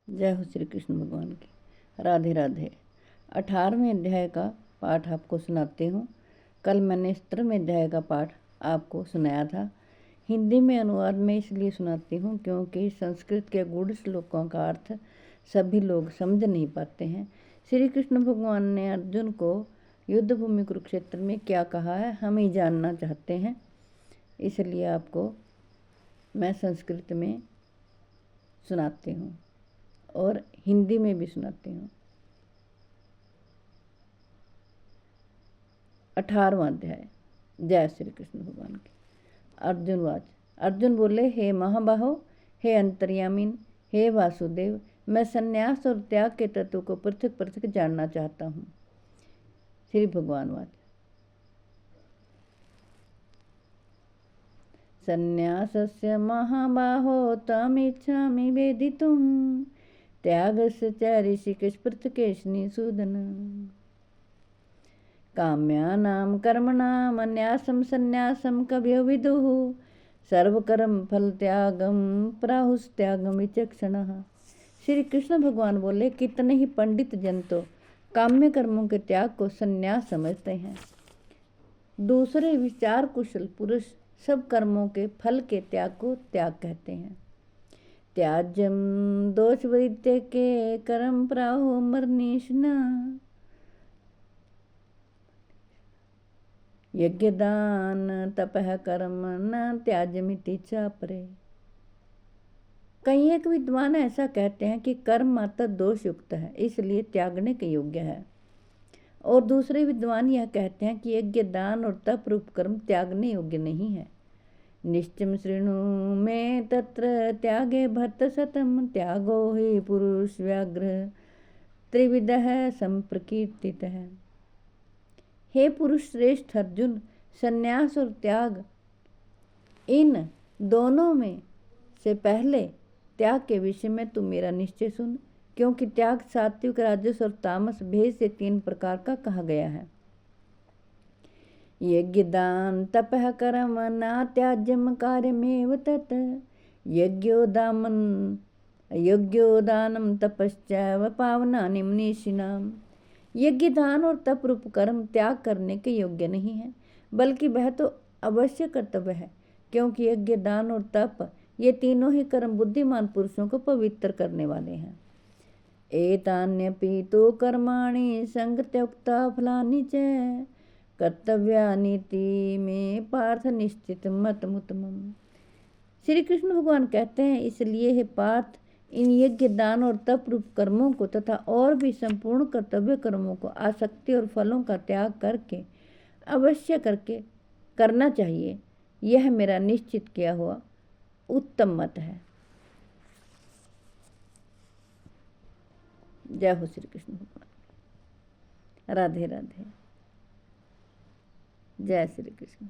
जय हो श्री कृष्ण भगवान की। राधे राधे। 18वें अध्याय का पाठ आपको सुनाती हूँ। कल मैंने 17वें अध्याय का पाठ आपको सुनाया था। हिंदी में अनुवाद में इसलिए सुनाती हूँ क्योंकि संस्कृत के गूढ़ श्लोकों का अर्थ सभी लोग समझ नहीं पाते हैं। श्री कृष्ण भगवान ने अर्जुन को युद्ध भूमि कुरुक्षेत्र में क्या कहा है हम ही जानना चाहते हैं, इसलिए आपको मैं संस्कृत में सुनाती हूँ और हिंदी में भी सुनाती हूँ। 18वां अध्याय। जय श्री कृष्ण भगवान की। अर्जुन बोले, हे महाबाहो, हे अंतर्यामीन, हे वासुदेव, मैं संन्यास और त्याग के तत्व को पृथक पृथक जानना चाहता हूँ। श्री भगवान वाच। संन्यासस्य महाबाहो तमिच्छामि वेदितुं त्यागस्य च ऋषिकेश पृथकेशनिषूदन। काम्यानां कर्मणां न्यासं संन्यासं कवयो विदुः सर्वकर्म फल त्यागम प्राहुस्त्यागम विचक्षणः। श्री कृष्ण भगवान बोले, कितने ही पंडित जन तो काम्य कर्मों के त्याग को संन्यास समझते हैं। दूसरे विचार कुशल पुरुष सब कर्मों के फल के त्याग को त्याग कहते हैं। त्याज्यम दोष वैद्य के कर्म प्राहो मरनीशना यज्ञ दान तपह कर्म न त्याज्यमिति चापरे। कई एक विद्वान ऐसा कहते हैं कि कर्म मात्र दोष युक्त है, इसलिए त्यागने के योग्य है, और दूसरे विद्वान यह कहते हैं कि यज्ञ दान और तप रूप कर्म त्यागने योग्य नहीं है। निश्चम शृणु में तत्र त्यागे भर्त शतम त्यागो ही पुरुष व्याघ्र त्रिविधः संप्रकीर्तित है। हे पुरुष श्रेष्ठ अर्जुन, संन्यास और त्याग इन दोनों में से पहले त्याग के विषय में तुम मेरा निश्चय सुन, क्योंकि त्याग सात्विक राजस और तामस भेद से 3 प्रकार का कहा गया है। यज्ञ दान तपः कर्म न त्याज्यम कार्यमेव तत् यज्ञो दानम तपश्चैव पावनानि मनीषिणाम्। यज्ञ दान और तप रूप कर्म त्याग करने के योग्य नहीं है, बल्कि वह तो अवश्य कर्तव्य है, क्योंकि यज्ञ दान और तप ये तीनों ही कर्म बुद्धिमान पुरुषों को पवित्र करने वाले हैं। एतान्यपि तो कर्माणि संगत्युक्ता फलानि च कर्तव्यानीति में पार्थ निश्चित मतमुत्तमम्। श्री कृष्ण भगवान कहते हैं, इसलिए हे पार्थ, इन यज्ञ दान और तप रूप कर्मों को तथा और भी संपूर्ण कर्तव्य कर्मों को आसक्ति और फलों का त्याग करके अवश्य करके करना चाहिए। यह मेरा निश्चित किया हुआ उत्तम मत है। जय हो श्री कृष्ण भगवान। राधे राधे। जय श्री कृष्ण।